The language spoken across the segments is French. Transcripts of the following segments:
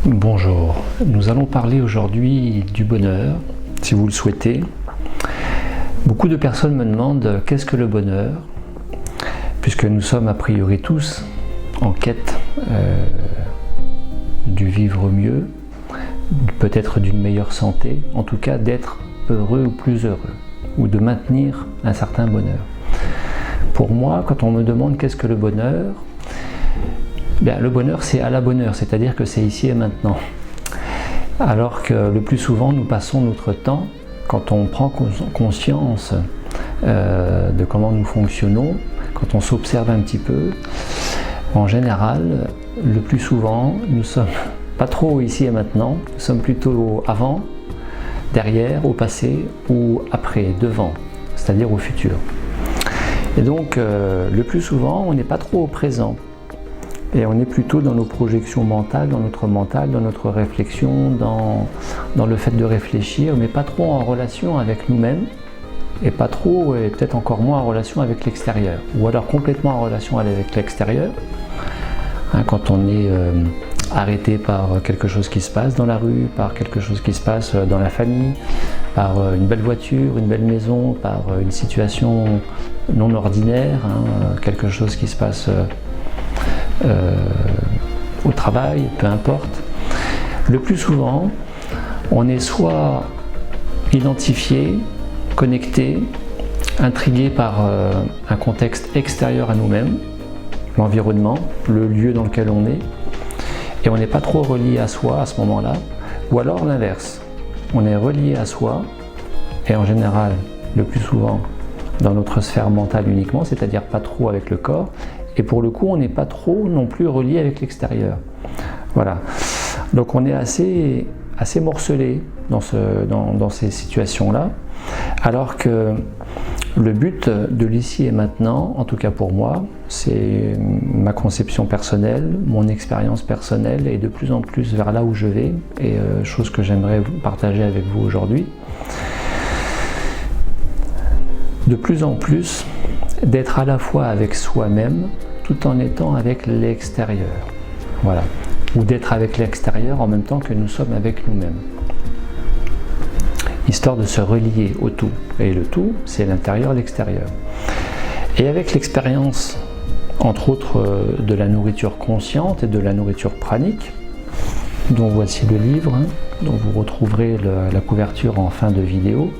Bonjour, nous allons parler aujourd'hui du bonheur, si vous le souhaitez. Beaucoup de personnes me demandent qu'est-ce que le bonheur, puisque nous sommes a priori tous en quête du vivre mieux, peut-être d'une meilleure santé, en tout cas d'être heureux ou plus heureux, ou de maintenir un certain bonheur. Pour moi, quand on me demande qu'est-ce que le bonheur, bien, le bonheur c'est à la bonne heure, c'est-à-dire que c'est ici et maintenant. Alors que le plus souvent nous passons notre temps, quand on prend conscience de comment nous fonctionnons, quand on s'observe un petit peu, en général, le plus souvent, nous sommes pas trop ici et maintenant, nous sommes plutôt avant, derrière, au passé ou après, devant, c'est-à-dire au futur. Et donc, le plus souvent, on n'est pas trop au présent. Et on est plutôt dans nos projections mentales, dans notre réflexion, dans le fait de réfléchir, mais pas trop en relation avec nous-mêmes, et pas trop, et peut-être encore moins en relation avec l'extérieur, ou alors complètement en relation avec l'extérieur, quand on est arrêté par quelque chose qui se passe dans la rue, par quelque chose qui se passe dans la famille, par une belle voiture, une belle maison, par une situation non ordinaire, quelque chose qui se passe au travail, peu importe. Le plus souvent, on est soit identifié, connecté, intrigué par un contexte extérieur à nous-mêmes, l'environnement, le lieu dans lequel on est, et on n'est pas trop relié à soi à ce moment-là, ou alors l'inverse, on est relié à soi, et en général, le plus souvent, dans notre sphère mentale uniquement, c'est-à-dire pas trop avec le corps, et pour le coup, on n'est pas trop non plus relié avec l'extérieur. Voilà. Donc on est assez morcelé dans ces situations-là, alors que le but de l'ici et maintenant, en tout cas pour moi, c'est ma conception personnelle, mon expérience personnelle, et de plus en plus vers là où je vais, et chose que j'aimerais partager avec vous aujourd'hui. De plus en plus, d'être à la fois avec soi-même tout en étant avec l'extérieur. Voilà. Ou d'être avec l'extérieur en même temps que nous sommes avec nous-mêmes. Histoire de se relier au tout. Et le tout, c'est l'intérieur et l'extérieur. Et avec l'expérience, entre autres, de la nourriture consciente et de la nourriture pranique, dont voici le livre, dont vous retrouverez la couverture en fin de vidéo.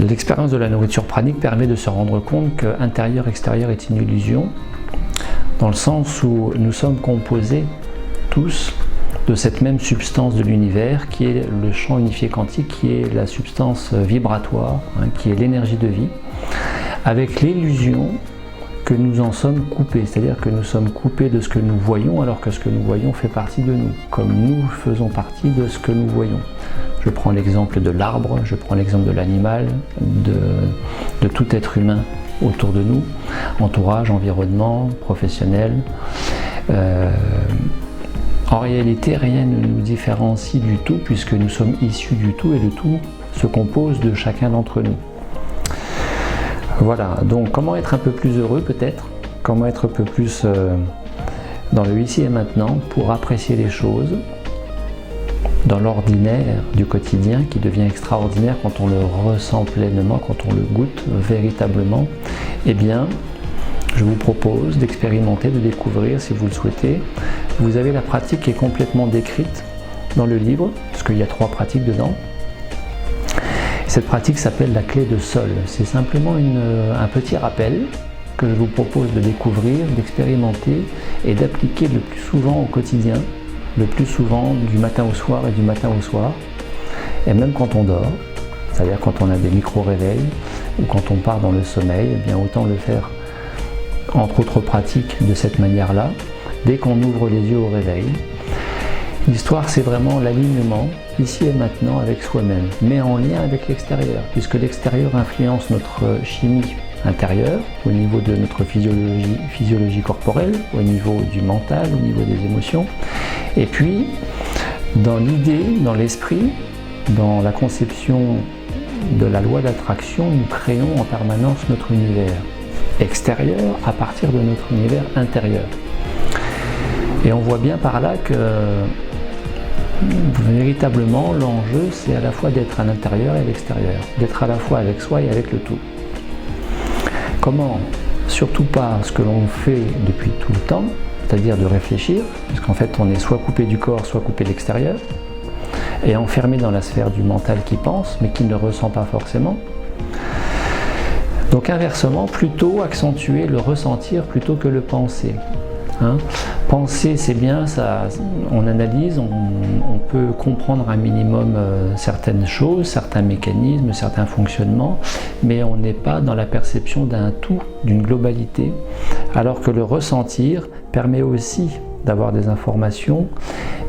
L'expérience de la nourriture pranique permet de se rendre compte que intérieur-extérieur est une illusion, dans le sens où nous sommes composés tous de cette même substance de l'univers qui est le champ unifié quantique, qui est la substance vibratoire, qui est l'énergie de vie, avec l'illusion que nous en sommes coupés, c'est-à-dire que nous sommes coupés de ce que nous voyons alors que ce que nous voyons fait partie de nous, comme nous faisons partie de ce que nous voyons. Je prends l'exemple de l'arbre, je prends l'exemple de l'animal, de tout être humain autour de nous, entourage, environnement, professionnel. En réalité, rien ne nous différencie du tout puisque nous sommes issus du tout et le tout se compose de chacun d'entre nous. Voilà, donc comment être un peu plus heureux peut-être, comment être un peu plus dans le ici et maintenant pour apprécier les choses, dans l'ordinaire du quotidien qui devient extraordinaire quand on le ressent pleinement, quand on le goûte véritablement. Eh bien, je vous propose d'expérimenter, de découvrir si vous le souhaitez. Vous avez la pratique qui est complètement décrite dans le livre, parce qu'il y a 3 pratiques dedans. Cette pratique s'appelle la clé de sol. C'est simplement un petit rappel que je vous propose de découvrir, d'expérimenter et d'appliquer le plus souvent au quotidien, le plus souvent du matin au soir et du matin au soir, et même quand on dort, c'est-à-dire quand on a des micro-réveils ou quand on part dans le sommeil, eh bien autant le faire entre autres pratiques de cette manière-là, dès qu'on ouvre les yeux au réveil. L'histoire, c'est vraiment l'alignement, ici et maintenant, avec soi-même, mais en lien avec l'extérieur, puisque l'extérieur influence notre chimie intérieure, au niveau de notre physiologie corporelle, au niveau du mental, au niveau des émotions. Et puis, dans l'idée, dans l'esprit, dans la conception de la loi d'attraction, nous créons en permanence notre univers extérieur à partir de notre univers intérieur. Et on voit bien par là que véritablement l'enjeu c'est à la fois d'être à l'intérieur et à l'extérieur, d'être à la fois avec soi et avec le tout. Comment? Surtout pas ce que l'on fait depuis tout le temps, c'est-à-dire de réfléchir, parce qu'en fait on est soit coupé du corps, soit coupé de l'extérieur, et enfermé dans la sphère du mental qui pense, mais qui ne ressent pas forcément. Donc inversement, plutôt accentuer le ressentir plutôt que le penser. Penser c'est bien, ça, on analyse, on peut comprendre un minimum certaines choses, certains mécanismes, certains fonctionnements, mais on n'est pas dans la perception d'un tout, d'une globalité, alors que le ressentir permet aussi d'avoir des informations,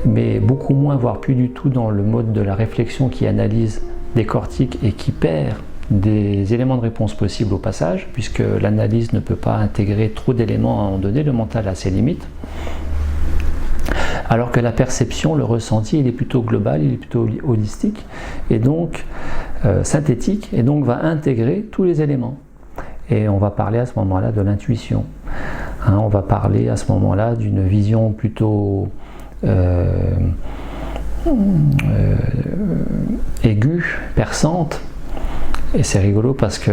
mais beaucoup moins, voire plus du tout dans le mode de la réflexion qui analyse, décortique et qui perd des éléments de réponse possibles au passage, puisque l'analyse ne peut pas intégrer trop d'éléments à un moment donné, le mental a ses limites. Alors que la perception, le ressenti, il est plutôt global, il est plutôt holistique, et donc synthétique, et donc va intégrer tous les éléments. Et on va parler à ce moment-là de l'intuition. On va parler à ce moment-là d'une vision plutôt aiguë, perçante. Et c'est rigolo parce que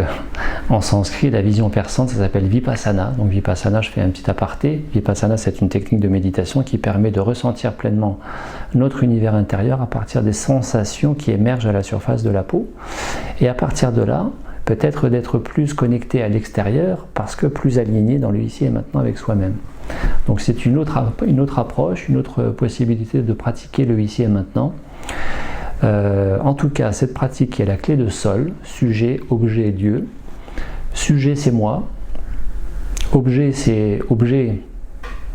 en sanskrit, la vision perçante, ça s'appelle vipassana. Donc vipassana, je fais un petit aparté. Vipassana, c'est une technique de méditation qui permet de ressentir pleinement notre univers intérieur à partir des sensations qui émergent à la surface de la peau. Et à partir de là, peut-être d'être plus connecté à l'extérieur parce que plus aligné dans le ici et maintenant avec soi-même. Donc c'est une autre approche, une autre possibilité de pratiquer le ici et maintenant. En tout cas, cette pratique qui est la clé de sol, sujet, objet et Dieu. Sujet, c'est moi. Objet, c'est objet.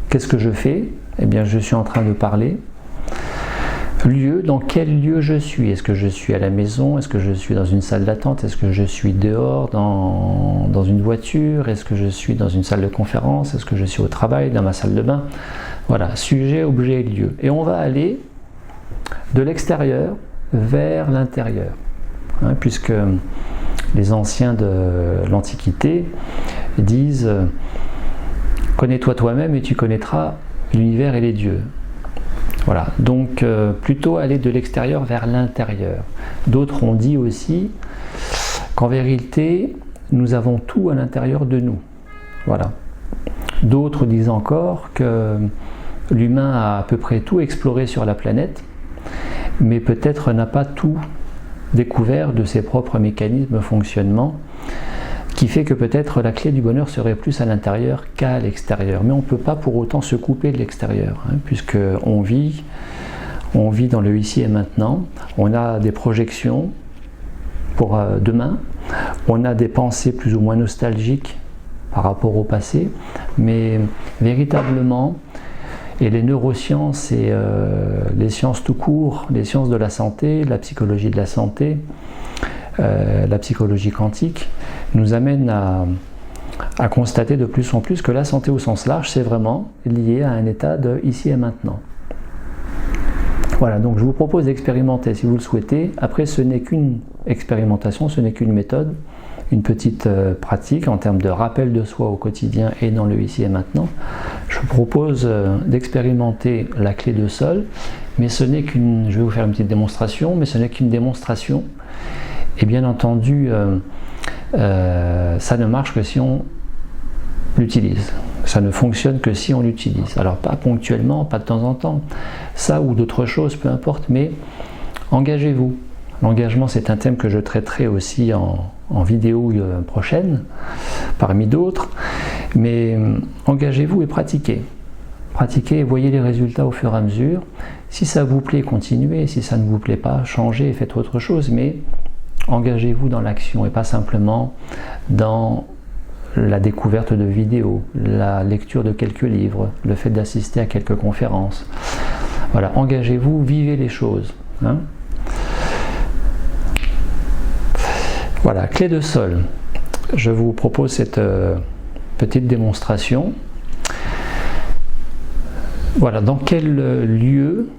Qu'est-ce que je fais? Eh bien, je suis en train de parler. Lieu, dans quel lieu je suis? Est-ce que je suis à la maison? Est-ce que je suis dans une salle d'attente? Est-ce que je suis dehors dans une voiture? Est-ce que je suis dans une salle de conférence? Est-ce que je suis au travail, dans ma salle de bain? Voilà, sujet, objet et lieu. Et on va aller de l'extérieur vers l'intérieur, puisque les anciens de l'Antiquité disent « Connais-toi toi-même et tu connaîtras l'univers et les dieux ». Voilà, donc plutôt aller de l'extérieur vers l'intérieur. D'autres ont dit aussi qu'en vérité, nous avons tout à l'intérieur de nous. Voilà. D'autres disent encore que l'humain a à peu près tout exploré sur la planète, mais peut-être n'a pas tout découvert de ses propres mécanismes de fonctionnement, qui fait que peut-être la clé du bonheur serait plus à l'intérieur qu'à l'extérieur. Mais on ne peut pas pour autant se couper de l'extérieur, puisqu'on vit dans le ici et maintenant, on a des projections pour demain, on a des pensées plus ou moins nostalgiques par rapport au passé, mais véritablement, et les neurosciences et les sciences tout court, les sciences de la santé, la psychologie de la santé, la psychologie quantique, nous amènent à constater de plus en plus que la santé au sens large, c'est vraiment lié à un état de ici et maintenant. Voilà, donc je vous propose d'expérimenter si vous le souhaitez. Après, ce n'est qu'une expérimentation, ce n'est qu'une méthode, une petite pratique en termes de rappel de soi au quotidien et dans le ici et maintenant. Je vous propose d'expérimenter la clé de sol, mais ce n'est qu'une, je vais vous faire une petite démonstration, mais ce n'est qu'une démonstration. Et bien entendu, ça ne marche que si on l'utilise. Ça ne fonctionne que si on l'utilise. Alors pas ponctuellement, pas de temps en temps, ça ou d'autres choses, peu importe, mais engagez-vous. L'engagement, c'est un thème que je traiterai aussi en vidéo prochaine, parmi d'autres, mais engagez-vous et pratiquez. Pratiquez et voyez les résultats au fur et à mesure. Si ça vous plaît, continuez. Si ça ne vous plaît pas, changez et faites autre chose, mais engagez-vous dans l'action et pas simplement dans la découverte de vidéos, la lecture de quelques livres, le fait d'assister à quelques conférences. Voilà, engagez-vous, vivez les choses. Voilà, clé de sol. Je vous propose cette petite démonstration. Voilà, dans quel lieu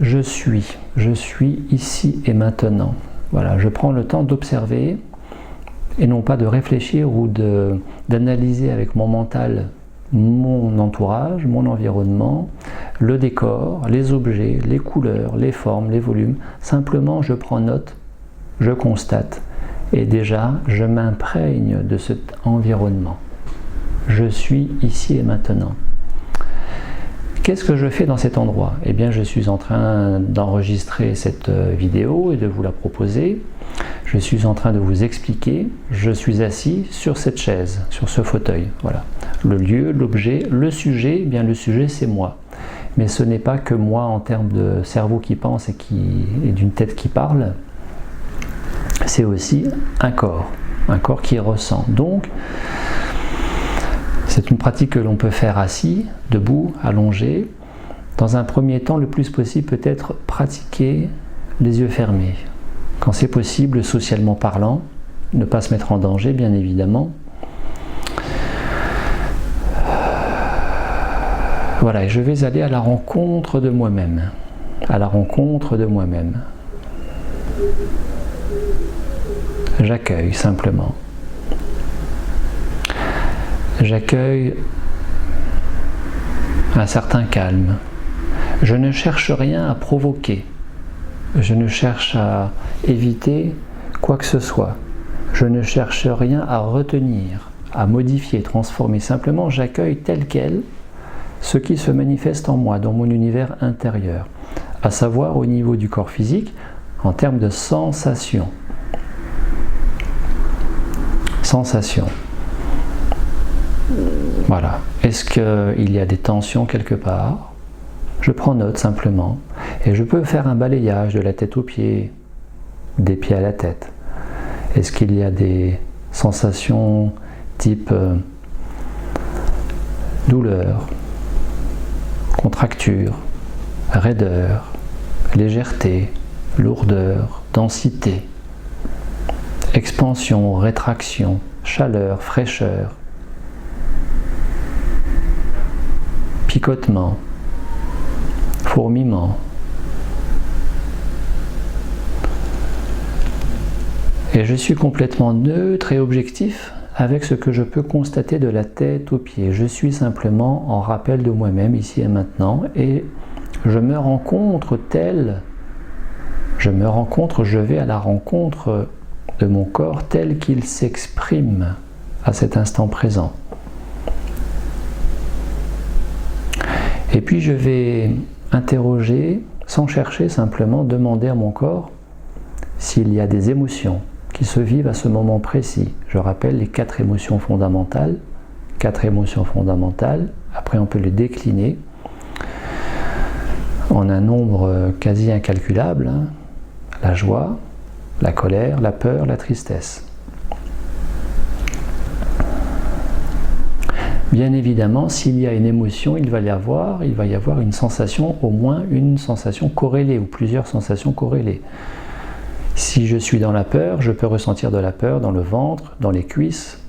je suis ici et maintenant. Voilà, je prends le temps d'observer et non pas de réfléchir ou d'analyser avec mon mental mon entourage, mon environnement, le décor, les objets, les couleurs, les formes, les volumes. Simplement, je prends note, je constate et déjà, je m'imprègne de cet environnement. Je suis ici et maintenant. Qu'est-ce que je fais dans cet endroit? Eh bien, je suis en train d'enregistrer cette vidéo et de vous la proposer. Je suis en train de vous expliquer. Je suis assis sur cette chaise, sur ce fauteuil. Voilà. Le lieu, l'objet, le sujet, eh bien le sujet c'est moi. Mais ce n'est pas que moi en termes de cerveau qui pense et d'une tête qui parle. C'est aussi un corps qui ressent. Donc, c'est une pratique que l'on peut faire assis, debout, allongé. Dans un premier temps, le plus possible peut-être pratiquer les yeux fermés. Quand c'est possible, socialement parlant, ne pas se mettre en danger, bien évidemment. Voilà, et je vais aller à la rencontre de moi-même. À la rencontre de moi-même. J'accueille simplement. J'accueille un certain calme. Je ne cherche rien à provoquer. Je ne cherche à éviter quoi que ce soit. Je ne cherche rien à retenir, à modifier, transformer. Simplement, j'accueille tel quel ce qui se manifeste en moi, dans mon univers intérieur, à savoir au niveau du corps physique, en termes de sensations. Sensations. Voilà. Est-ce qu'il y a des tensions quelque part? Je prends note simplement et je peux faire un balayage de la tête aux pieds, des pieds à la tête. Est-ce qu'il y a des sensations type douleur, contracture, raideur, légèreté, lourdeur, densité, expansion, rétraction, chaleur, fraîcheur, picotement, fourmillement. Et je suis complètement neutre et objectif avec ce que je peux constater de la tête aux pieds. Je suis simplement en rappel de moi-même ici et maintenant et je me rencontre tel, je vais à la rencontre de mon corps tel qu'il s'exprime à cet instant présent. Et puis je vais interroger, sans chercher, simplement demander à mon corps s'il y a des émotions qui se vivent à ce moment précis. Je rappelle les 4 émotions fondamentales. 4 émotions fondamentales, après on peut les décliner en un nombre quasi incalculable. La joie, la colère, la peur, la tristesse. Bien évidemment, s'il y a une émotion, il va y avoir une sensation, au moins une sensation corrélée ou plusieurs sensations corrélées. Si je suis dans la peur, je peux ressentir de la peur dans le ventre, dans les cuisses,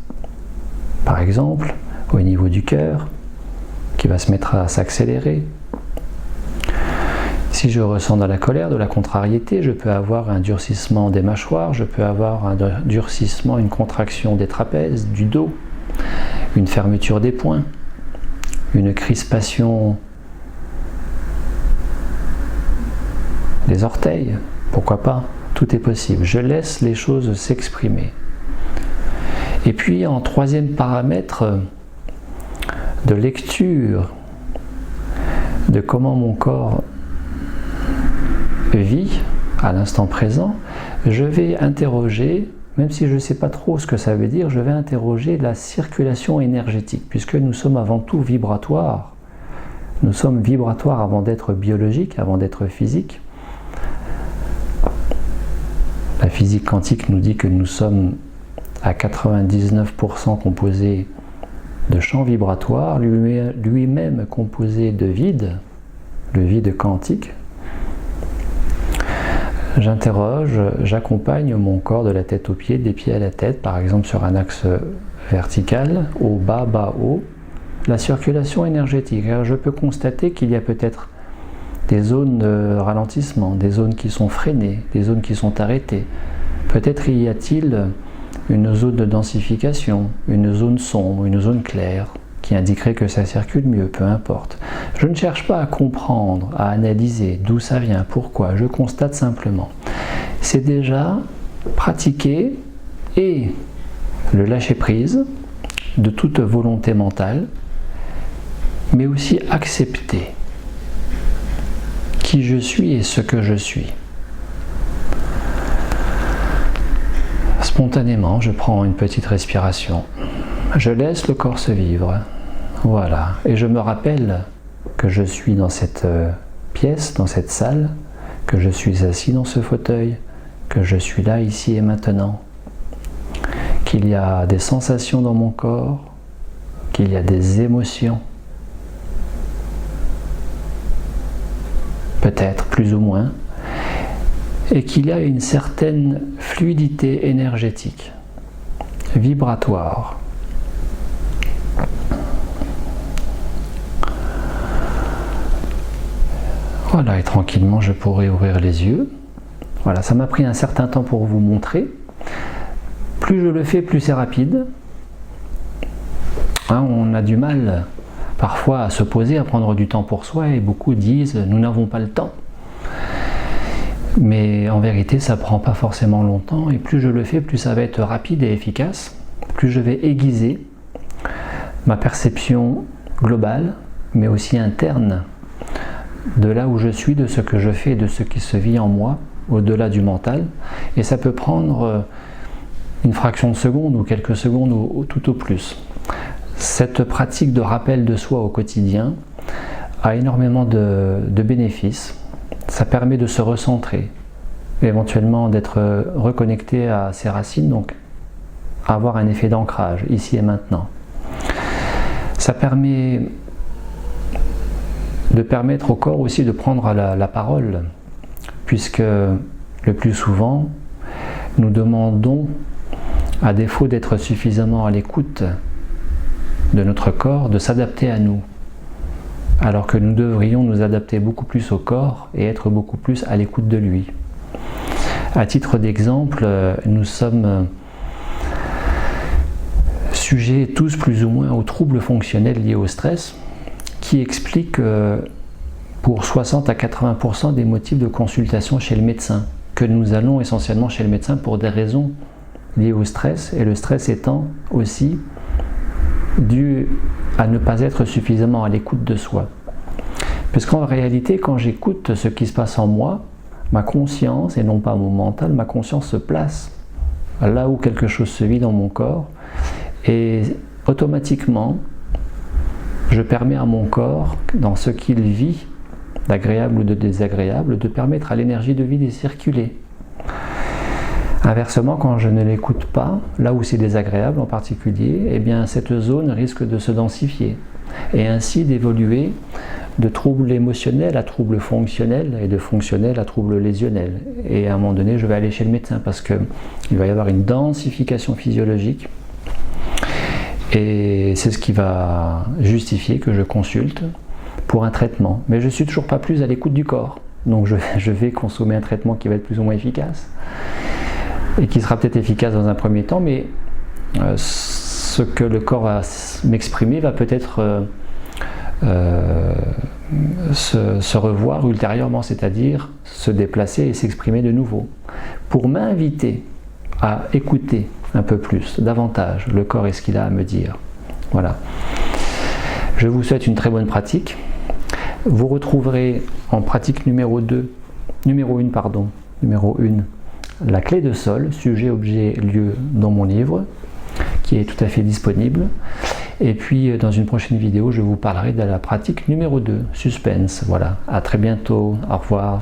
par exemple, au niveau du cœur, qui va se mettre à s'accélérer. Si je ressens de la colère, de la contrariété, je peux avoir un durcissement des mâchoires, je peux avoir un durcissement, une contraction des trapèzes, du dos, une fermeture des poings, une crispation des orteils, pourquoi pas? Tout est possible. Je laisse les choses s'exprimer. Et puis en troisième paramètre de lecture de comment mon corps vit à l'instant présent, je vais interroger, même si je ne sais pas trop ce que ça veut dire, je vais interroger la circulation énergétique, puisque nous sommes avant tout vibratoires. Nous sommes vibratoires avant d'être biologiques, avant d'être physiques. La physique quantique nous dit que nous sommes à 99% composés de champs vibratoires, lui-même composé de vide, le vide quantique. J'interroge, j'accompagne mon corps de la tête aux pieds, des pieds à la tête, par exemple sur un axe vertical, haut, bas, bas, haut, la circulation énergétique. Alors je peux constater qu'il y a peut-être des zones de ralentissement, des zones qui sont freinées, des zones qui sont arrêtées. Peut-être y a-t-il une zone de densification, une zone sombre, une zone claire, qui indiquerait que ça circule mieux, peu importe. Je ne cherche pas à comprendre, à analyser d'où ça vient, pourquoi, je constate simplement. C'est déjà pratiquer et le lâcher-prise de toute volonté mentale, mais aussi accepter qui je suis et ce que je suis. Spontanément, je prends une petite respiration. Je laisse le corps se vivre. Voilà. Et je me rappelle que je suis dans cette pièce, dans cette salle, que je suis assis dans ce fauteuil, que je suis là, ici et maintenant. Qu'il y a des sensations dans mon corps, qu'il y a des émotions. Peut-être plus ou moins, et qu'il y a une certaine fluidité énergétique, vibratoire. Voilà, et tranquillement je pourrais ouvrir les yeux. Voilà, ça m'a pris un certain temps pour vous montrer. Plus je le fais, plus c'est rapide. Hein, on a du mal parfois à se poser, à prendre du temps pour soi, et beaucoup disent « nous n'avons pas le temps ». Mais en vérité, ça ne prend pas forcément longtemps, et plus je le fais, plus ça va être rapide et efficace, plus je vais aiguiser ma perception globale, mais aussi interne, de là où je suis, de ce que je fais, de ce qui se vit en moi, au-delà du mental, et ça peut prendre une fraction de seconde, ou quelques secondes, ou tout au plus. Cette pratique de rappel de soi au quotidien a énormément de bénéfices. Ça permet de se recentrer, éventuellement d'être reconnecté à ses racines, donc avoir un effet d'ancrage, ici et maintenant. Ça permet de permettre au corps aussi de prendre la parole, puisque le plus souvent, nous demandons, à défaut d'être suffisamment à l'écoute de notre corps, de s'adapter à nous, alors que nous devrions nous adapter beaucoup plus au corps et être beaucoup plus à l'écoute de lui. À titre d'exemple, nous sommes sujets tous plus ou moins aux troubles fonctionnels liés au stress, qui expliquent pour 60 à 80% des motifs de consultation chez le médecin, que nous allons essentiellement chez le médecin pour des raisons liées au stress, et le stress étant aussi dû à ne pas être suffisamment à l'écoute de soi. Puisqu'en réalité, quand j'écoute ce qui se passe en moi, ma conscience, et non pas mon mental, ma conscience se place là où quelque chose se vit dans mon corps, et automatiquement, je permets à mon corps, dans ce qu'il vit, d'agréable ou de désagréable, de permettre à l'énergie de vie de circuler. Inversement, quand je ne l'écoute pas, là où c'est désagréable en particulier, eh bien cette zone risque de se densifier et ainsi d'évoluer de troubles émotionnels à troubles fonctionnels et de fonctionnels à troubles lésionnels. Et à un moment donné, je vais aller chez le médecin parce qu'il va y avoir une densification physiologique et c'est ce qui va justifier que je consulte pour un traitement. Mais je ne suis toujours pas plus à l'écoute du corps, donc je vais consommer un traitement qui va être plus ou moins efficace. Et qui sera peut-être efficace dans un premier temps, mais ce que le corps va m'exprimer va peut-être se revoir ultérieurement, c'est-à-dire se déplacer et s'exprimer de nouveau, pour m'inviter à écouter un peu plus, davantage, le corps et ce qu'il a à me dire. Voilà. Je vous souhaite une très bonne pratique. Vous retrouverez en pratique numéro 1, la clé de sol, sujet, objet, lieu dans mon livre, qui est tout à fait disponible. Et puis dans une prochaine vidéo, je vous parlerai de la pratique numéro 2, suspense. Voilà, à très bientôt, au revoir.